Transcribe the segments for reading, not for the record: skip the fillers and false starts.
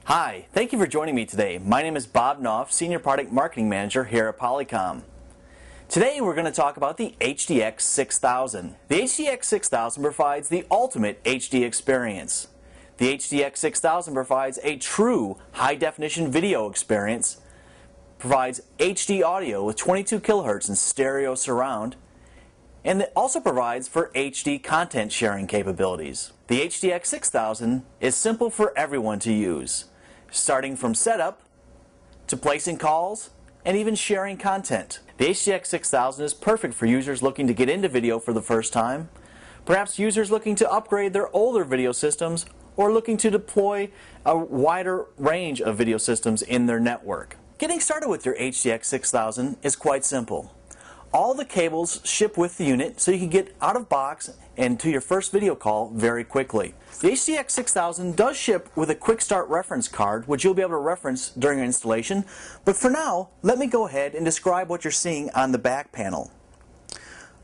Hi, thank you for joining me today. My name is Bob Knopf, Senior Product Marketing Manager here at Polycom. Today we're going to talk about the HDX 6000. The HDX 6000 provides the ultimate HD experience. The HDX 6000 provides a true high-definition video experience, provides HD audio with 22 kHz and stereo surround, and it also provides for HD content sharing capabilities. The HDX 6000 is simple for everyone to use, starting from setup to placing calls and even sharing content. The HDX 6000 is perfect for users looking to get into video for the first time, perhaps users looking to upgrade their older video systems, or looking to deploy a wider range of video systems in their network. Getting started with your HDX 6000 is quite simple. All the cables ship with the unit so you can get out of box and to your first video call very quickly. The HDX 6000 does ship with a quick start reference card, which you'll be able to reference during your installation, but for now let me go ahead and describe what you're seeing on the back panel.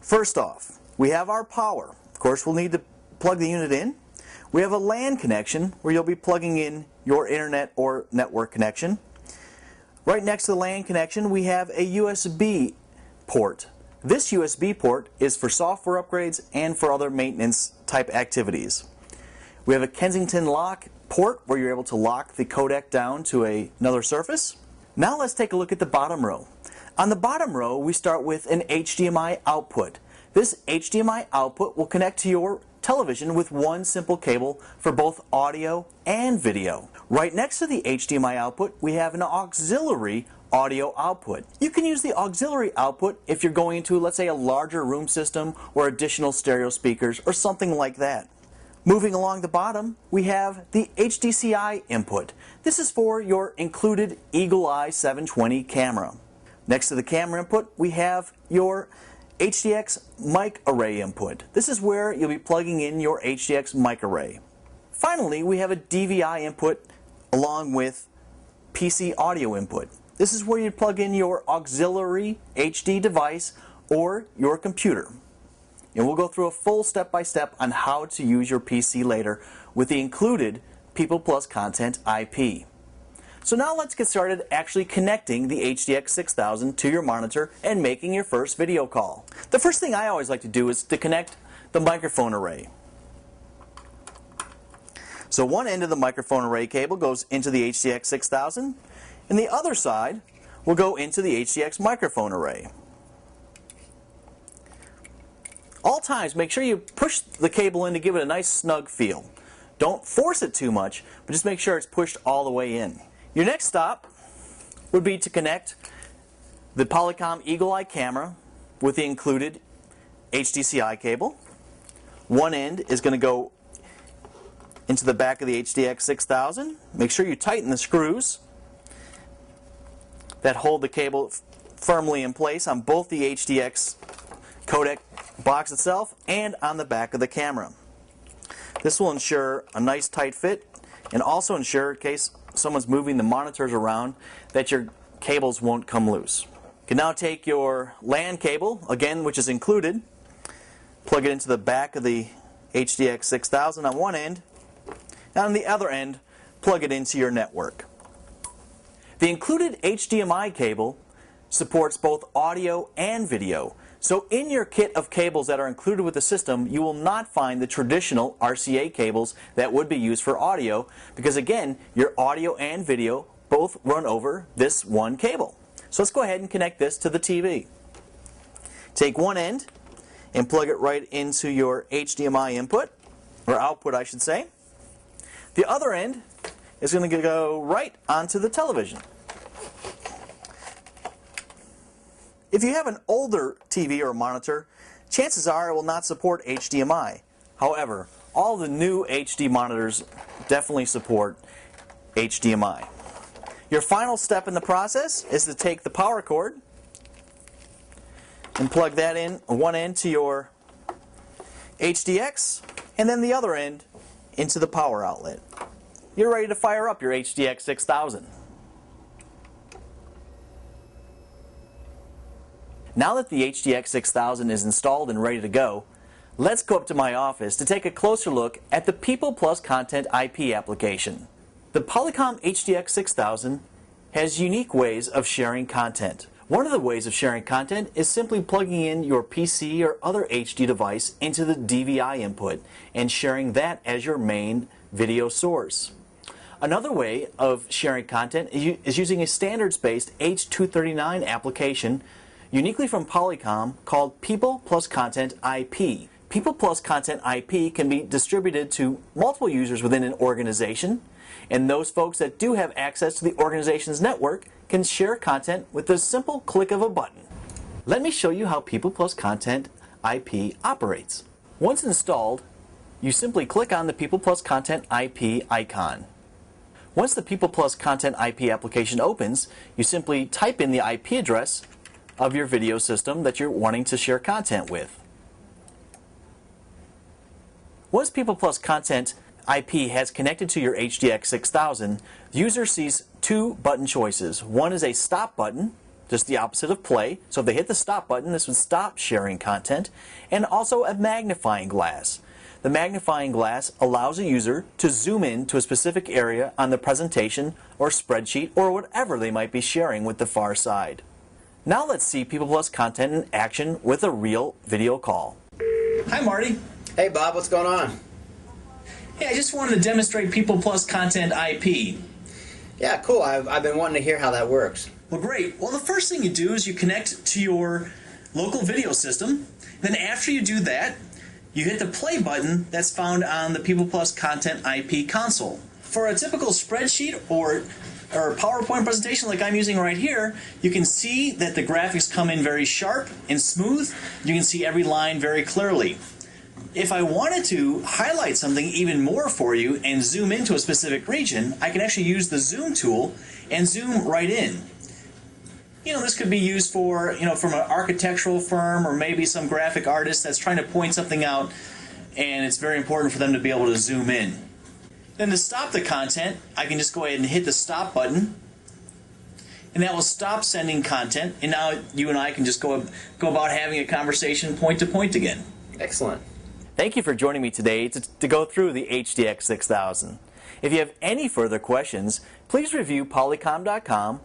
First off, we have our power. Of course, we'll need to plug the unit in. We have a LAN connection where you'll be plugging in your internet or network connection. Right next to the LAN connection we have a USB port. This USB port is for software upgrades and for other maintenance type activities. We have a Kensington lock port where you're able to lock the codec down to another surface. Now let's take a look at the bottom row. On the bottom row we start with an HDMI output. This HDMI output will connect to your television with one simple cable for both audio and video. Right next to the HDMI output we have an auxiliary audio output. You can use the auxiliary output if you're going into, let's say, a larger room system or additional stereo speakers or something like that. Moving along the bottom, we have the HDCI input. This is for your included Eagle Eye 720 camera. Next to the camera input, we have your HDX mic array input. This is where you'll be plugging in your HDX mic array. Finally, we have a DVI input along with PC audio input. This is where you plug in your auxiliary HD device or your computer. And we'll go through a full step-by-step on how to use your PC later with the included People Plus Content IP. So now let's get started actually connecting the HDX 6000 to your monitor and making your first video call. The first thing I always like to do is to connect the microphone array. So one end of the microphone array cable goes into the HDX 6000 and the other side will go into the HDX microphone array. All times make sure you push the cable in to give it a nice snug feel. Don't force it too much, but just make sure it's pushed all the way in. Your next stop would be to connect the Polycom Eagle Eye camera with the included HDCI cable. One end is going to go into the back of the HDX 6000. Make sure you tighten the screws that hold the cable firmly in place on both the HDX codec box itself and on the back of the camera. This will ensure a nice tight fit and also ensure, in case someone's moving the monitors around, that your cables won't come loose. You can now take your LAN cable, again which is included, plug it into the back of the HDX 6000 on one end, and on the other end plug it into your network. The included HDMI cable supports both audio and video. So in your kit of cables that are included with the system, you will not find the traditional RCA cables that would be used for audio, because again, your audio and video both run over this one cable. So let's go ahead and connect this to the TV. Take one end and plug it right into your HDMI input, or output I should say. The other end is going to go right onto the television. If you have an older TV or monitor, chances are it will not support HDMI. However, all the new HD monitors definitely support HDMI. Your final step in the process is to take the power cord and plug that in one end to your HDX and then the other end into the power outlet. You're ready to fire up your HDX 6000. Now that the HDX 6000 is installed and ready to go, let's go up to my office to take a closer look at the People Plus Content IP application. The Polycom HDX 6000 has unique ways of sharing content. One of the ways of sharing content is simply plugging in your PC or other HD device into the DVI input and sharing that as your main video source. Another way of sharing content is using a standards-based H239 application uniquely from Polycom called People plus Content IP. People plus Content IP can be distributed to multiple users within an organization, and those folks that do have access to the organization's network can share content with the simple click of a button. Let me show you how People plus Content IP operates. Once installed, you simply click on the People plus Content IP icon. Once the People plus Content IP application opens, you simply type in the IP address of your video system that you're wanting to share content with. Once People plus Content IP has connected to your HDX 6000, the user sees two button choices. One is a stop button, just the opposite of play. So if they hit the stop button, this would stop sharing content, and also a magnifying glass. The magnifying glass allows a user to zoom in to a specific area on the presentation or spreadsheet or whatever they might be sharing with the far side. Now let's see People plus Content in action with a real video call. Hi Marty. Hey Bob, what's going on? Hey, I just wanted to demonstrate People plus Content IP. Yeah, cool. I've been wanting to hear how that works. Well, great. Well, the first thing you do is you connect to your local video system. Then after you do that, you hit the play button that's found on the People plus Content IP console. For a typical spreadsheet or PowerPoint presentation like I'm using right here, you can see that the graphics come in very sharp and smooth. You can see every line very clearly. If I wanted to highlight something even more for you and zoom into a specific region, I can actually use the zoom tool and zoom right in. You know, this could be used for, from an architectural firm or maybe some graphic artist that's trying to point something out, and it's very important for them to be able to zoom in. Then to stop the content, I can just go ahead and hit the stop button, and that will stop sending content, and now you and I can just go about having a conversation point to point again. Excellent. Thank you for joining me today to go through the HDX 6000. If you have any further questions, please review Polycom.com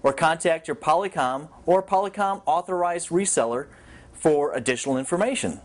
or contact your Polycom or Polycom authorized reseller for additional information.